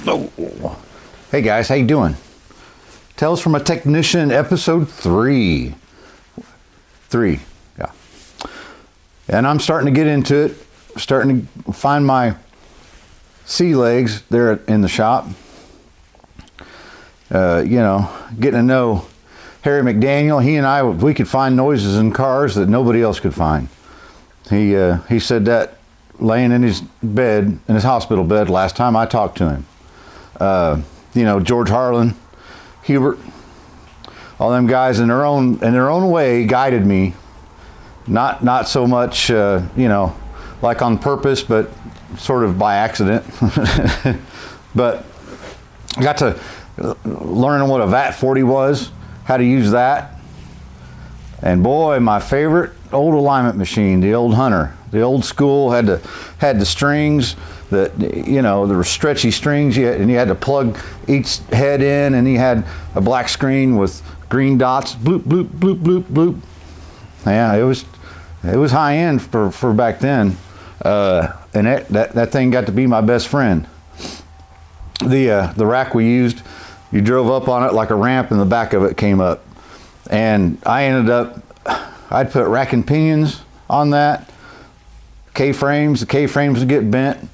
Oh. Hey guys, how you doing? Tales from a Technician, episode 3. 3, yeah. And I'm starting to get into it, starting to find my sea legs there in the shop. Getting to know Harry McDaniel. He and I, we could find noises in cars that nobody else could find. He said that laying in his bed, in his hospital bed, last time I talked to him. George Harlan, Hubert, all them guys in their own way guided me. Not so much, like on purpose, but sort of by accident. But I got to learn what a VAT 40 was, how to use that. And boy, my favorite old alignment machine, the old Hunter, the old school, had the strings that, there were stretchy strings, and you had to plug each head in, and you had a black screen with green dots, bloop, bloop, bloop, bloop, bloop. Yeah, it was high end for back then. And that thing got to be my best friend. The rack we used, you drove up on it like a ramp, and the back of it came up. And I'd put rack and pinions on that, K-frames. The K-frames would get bent.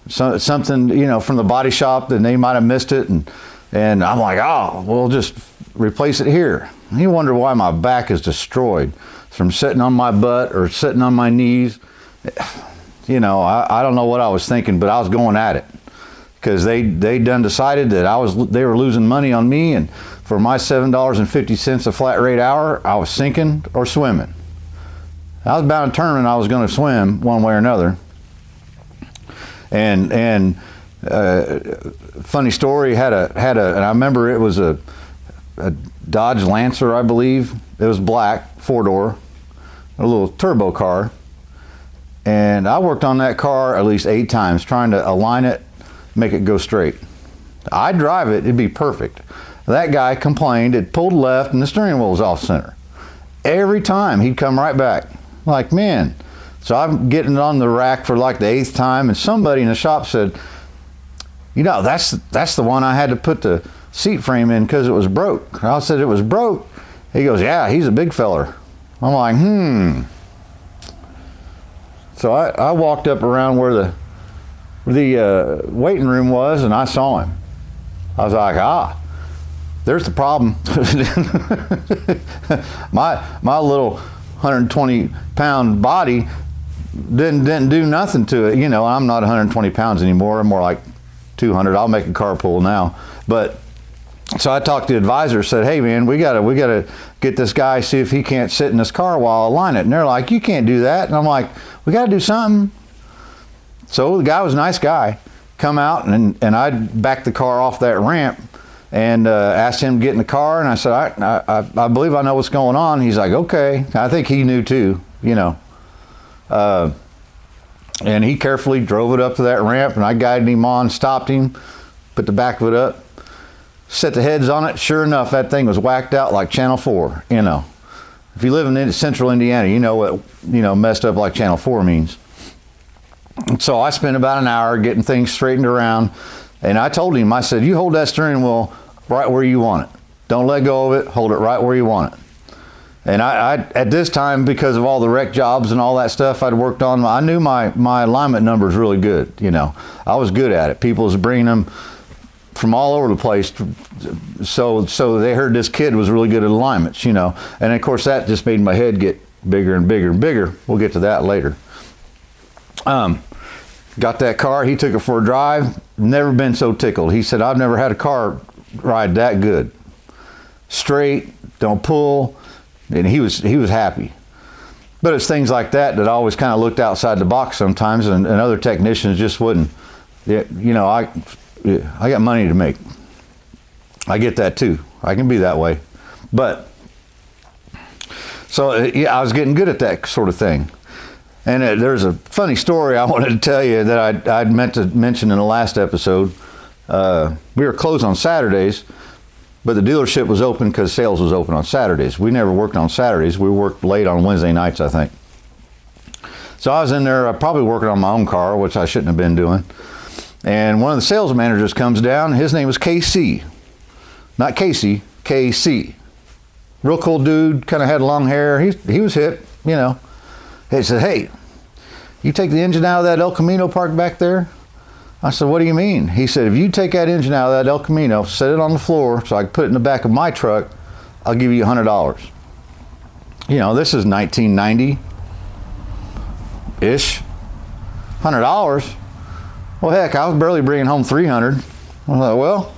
Something, from the body shop, that they might have missed it. And I'm like, we'll just replace it here. And you wonder why my back is destroyed from sitting on my butt or sitting on my knees. I don't know what I was thinking, but I was going at it. Because they done decided that they were losing money on me, and for my $7.50 a flat rate hour, I was sinking or swimming. I was bound to determine I was going to swim one way or another. And funny story, and I remember it was a Dodge Lancer, I believe. It was black, 4-door, a little turbo car. And I worked on that car at least 8 times, trying to align it, make it go straight. I'd drive it, it'd be perfect. That guy complained, it pulled left and the steering wheel was off center. Every time he'd come right back. Like, man. So I'm getting it on the rack for like the 8th time, and somebody in the shop said, that's the one I had to put the seat frame in because it was broke. I said, it was broke? He goes, yeah, he's a big feller. I'm like, So I walked up around where the waiting room was, and I saw him. I was like, there's the problem. my little 120-pound body didn't do nothing to it. I'm not 120 pounds anymore. I'm more like 200. I'll make a carpool now. But so I talked to the advisor, said, hey man, we gotta get this guy, see if he can't sit in this car while I align it. And they're like, you can't do that. And I'm like, we gotta do something. So the guy was a nice guy. Come out, and I backed the car off that ramp and asked him to get in the car. And I said, I believe I know what's going on. He's like, okay. I think he knew too, And he carefully drove it up to that ramp, and I guided him on, stopped him, put the back of it up, set the heads on it. Sure enough, that thing was whacked out like Channel 4, If you live in central Indiana, you know what, messed up like Channel 4 means. So I spent about an hour getting things straightened around, and I told him, I said, you hold that steering wheel right where you want it. Don't let go of it, hold it right where you want it. And I at this time, because of all the wreck jobs and all that stuff I'd worked on, I knew my alignment numbers really good, I was good at it. People was bringing them from all over the place, so they heard this kid was really good at alignments, and of course that just made my head get bigger and bigger and bigger. We'll get to that later. Got that car, he took it for a drive, never been so tickled. He said, I've never had a car ride that good. Straight, don't pull, and he was happy. But it's things like that I always kind of looked outside the box sometimes, and other technicians just wouldn't. I got money to make. I get that too. I can be that way. But, so I was getting good at that sort of thing. And there's a funny story I wanted to tell you that I'd meant to mention in the last episode. We were closed on Saturdays, but the dealership was open because sales was open on Saturdays. We never worked on Saturdays. We worked late on Wednesday nights, I think. So I was in there probably working on my own car, which I shouldn't have been doing. And one of the sales managers comes down. His name was KC. Not Casey, KC. Real cool dude, kind of had long hair. He was hip, you know. He said, hey, you take the engine out of that El Camino parked back there? I said, what do you mean? He said, if you take that engine out of that El Camino, set it on the floor so I can put it in the back of my truck, I'll give you $100. You know, this is 1990-ish. $100? Well, heck, I was barely bringing home $300. I thought, well,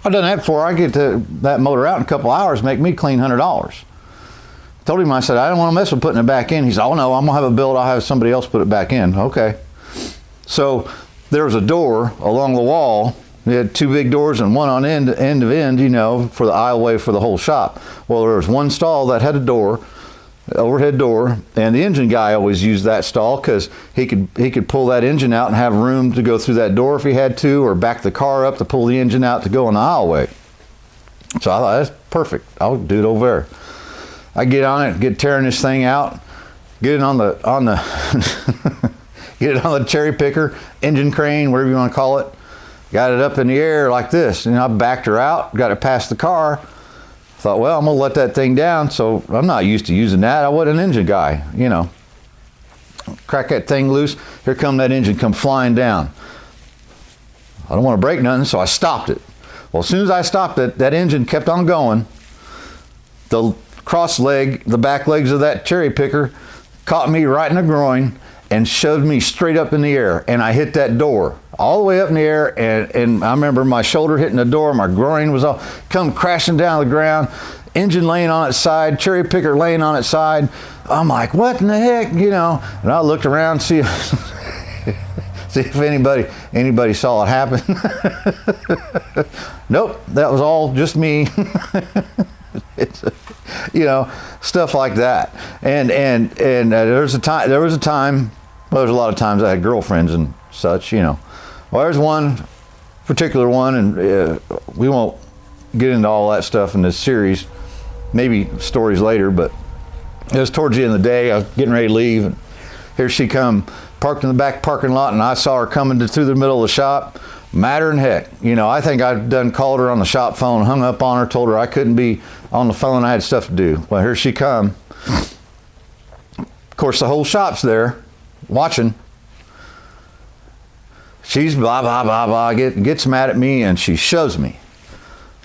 I've done that before. I get that motor out in a couple hours, make me clean $100. Told him, I said, I don't want to mess with putting it back in. He said, oh no, I'm gonna have it built. I'll have somebody else put it back in. Okay. So there was a door along the wall. We had two big doors and one on end of end, you know, for the aisleway for the whole shop. Well, there was one stall that had a door, overhead door, and the engine guy always used that stall because he could pull that engine out and have room to go through that door if he had to, or back the car up to pull the engine out to go in the aisleway. So I thought, that's perfect. I'll do it over there. I get on it, get tearing this thing out, get it on the get it on the cherry picker, engine crane, whatever you want to call it. Got it up in the air like this, and I backed her out, got it past the car. Thought, well, I'm gonna let that thing down. So I'm not used to using that. I wasn't an engine guy, you know. Crack that thing loose. Here come that engine come flying down. I don't want to break nothing, so I stopped it. Well, as soon as I stopped it, that engine kept on going. The cross leg, the back legs of that cherry picker caught me right in the groin and shoved me straight up in the air. And I hit that door all the way up in the air. And I remember my shoulder hitting the door, my groin was all come crashing down the ground, engine laying on its side, cherry picker laying on its side. I'm like, what in the heck, you know? And I looked around, see if anybody saw it happen. Nope, that was all just me. It's, you know, stuff like that. And there was a time, well, there's a lot of times I had girlfriends and such, you know. Well, there's one particular one, and we won't get into all that stuff in this series, maybe stories later, but it was towards the end of the day. I was getting ready to leave, and here she come, parked in the back parking lot, and I saw her coming through the middle of the shop. Madder than heck. You know, I think I'd done called her on the shop phone, hung up on her, told her I couldn't be on the phone, I had stuff to do. Well, here she come. Of course, the whole shop's there watching. She's blah, blah, blah, blah, gets mad at me, and she shoves me.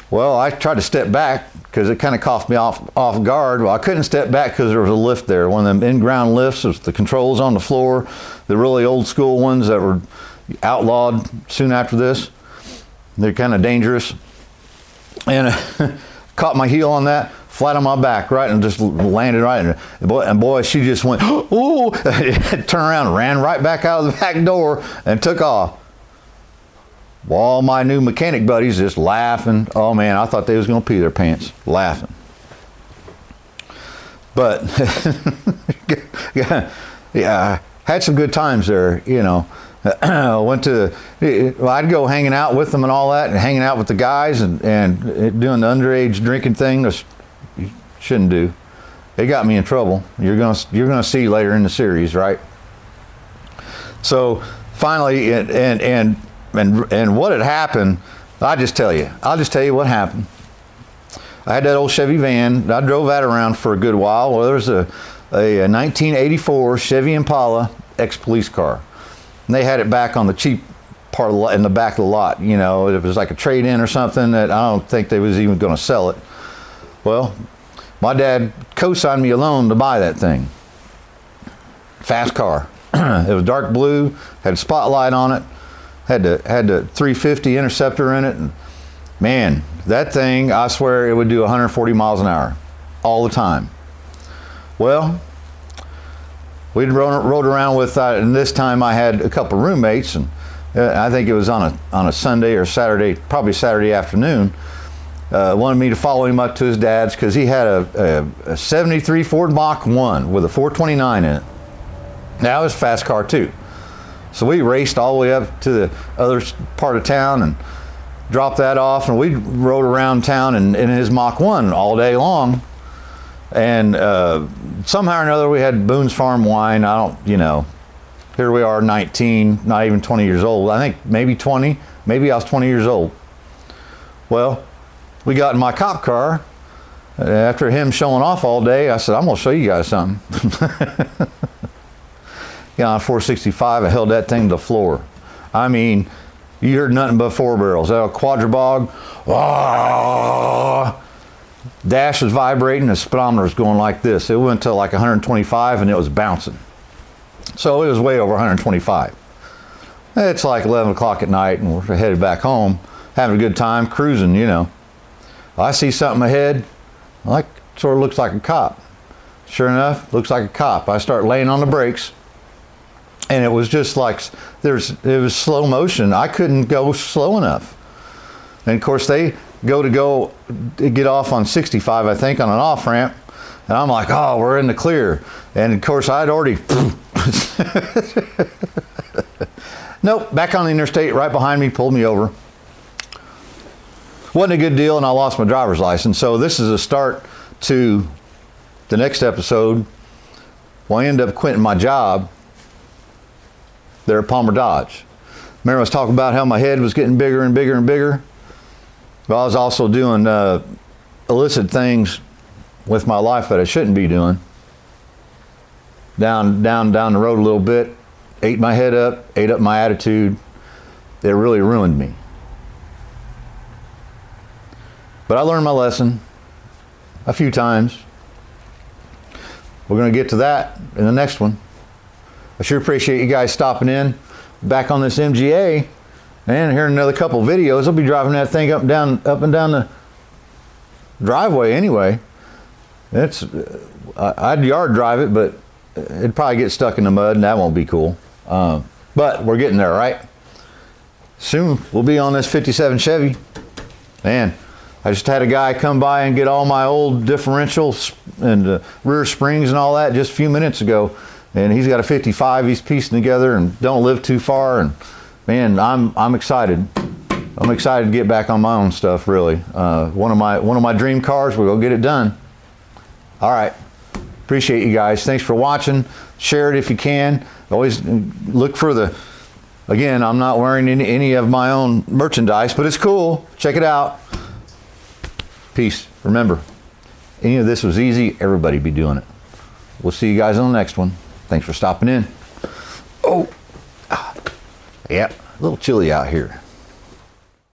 Well, I tried to step back because it kind of caught me off guard. Well, I couldn't step back because there was a lift there. One of them in-ground lifts with the controls on the floor, the really old school ones that were outlawed soon after this. They're kind of dangerous. And caught my heel on that, flat on my back, right, and just landed right in it. And boy, she just went, ooh, turned around, ran right back out of the back door and took off. Well, all my new mechanic buddies just laughing. Oh man, I thought they was gonna pee their pants, laughing. But yeah, had some good times there, you know. I'd go hanging out with them and all that, and hanging out with the guys and doing the underage drinking thing that you shouldn't do. It got me in trouble. You're gonna see later in the series, right? So finally, and what had happened, I'll just tell you what happened. I had that old Chevy van. I drove that around for a good while. Well, there was a 1984 Chevy Impala ex-police car. And they had it back on the cheap part of the lot, in the back of the lot. You know, it was like a trade-in or something that I don't think they was even going to sell it. Well, my dad co-signed me a loan to buy that thing. Fast car. It was dark blue, had a spotlight on it, had the 350 Interceptor in it, and man, that thing, I swear it would do 140 miles an hour all the time. Well, we rode around with, and this time I had a couple roommates, and I think it was on a Sunday or Saturday, probably Saturday afternoon. Wanted me to follow him up to his dad's because he had a 73 Ford Mach 1 with a 429 in it. Now it was a fast car too. So we raced all the way up to the other part of town and dropped that off, and we rode around town in his Mach 1 all day long. And somehow or another we had Boone's Farm wine. I don't, you know, Here we are, 19, not even 20 years old. I think maybe 20, maybe I was 20 years old. Well, we got in my cop car. After him showing off all day, I said, I'm gonna show you guys something. On 465, I held that thing to the floor. I mean, you heard nothing but four barrels. That quadribog, dash was vibrating, the speedometer was going like this. It went to like 125 and it was bouncing. So it was way over 125. It's like 11 o'clock at night and we're headed back home, having a good time, cruising, you know. I see something ahead, like sort of looks like a cop. Sure enough, looks like a cop. I start laying on the brakes and it was just like, it was slow motion. I couldn't go slow enough. And of course they go to get off on 65, I think, on an off ramp. And I'm like, oh, we're in the clear. And of course I'd already, nope, back on the interstate right behind me, pulled me over. Wasn't a good deal, and I lost my driver's license. So this is a start to the next episode. Well, I ended up quitting my job there at Palmer Dodge. Remember I was talking about how my head was getting bigger and bigger and bigger? Well, I was also doing illicit things with my life that I shouldn't be doing. Down the road a little bit, ate my head up, ate up my attitude. It really ruined me. But I learned my lesson a few times. We're going to get to that in the next one. I sure appreciate you guys stopping in. Back on this MGA, and here in another couple of videos. I'll be driving that thing up and down the driveway anyway. I'd yard drive it, but it'd probably get stuck in the mud, and that won't be cool. But we're getting there, right? Soon we'll be on this 57 Chevy. Man, I just had a guy come by and get all my old differentials and rear springs and all that just a few minutes ago. And he's got a 55 he's piecing together and don't live too far. And man, I'm excited. I'm excited to get back on my own stuff, really. One of my dream cars, we'll go get it done. All right. Appreciate you guys. Thanks for watching. Share it if you can. Always look for again, I'm not wearing any of my own merchandise, but it's cool. Check it out. Peace. Remember, any of this was easy, everybody be doing it. We'll see you guys on the next one. Thanks for stopping in. Oh, yeah, a little chilly out here.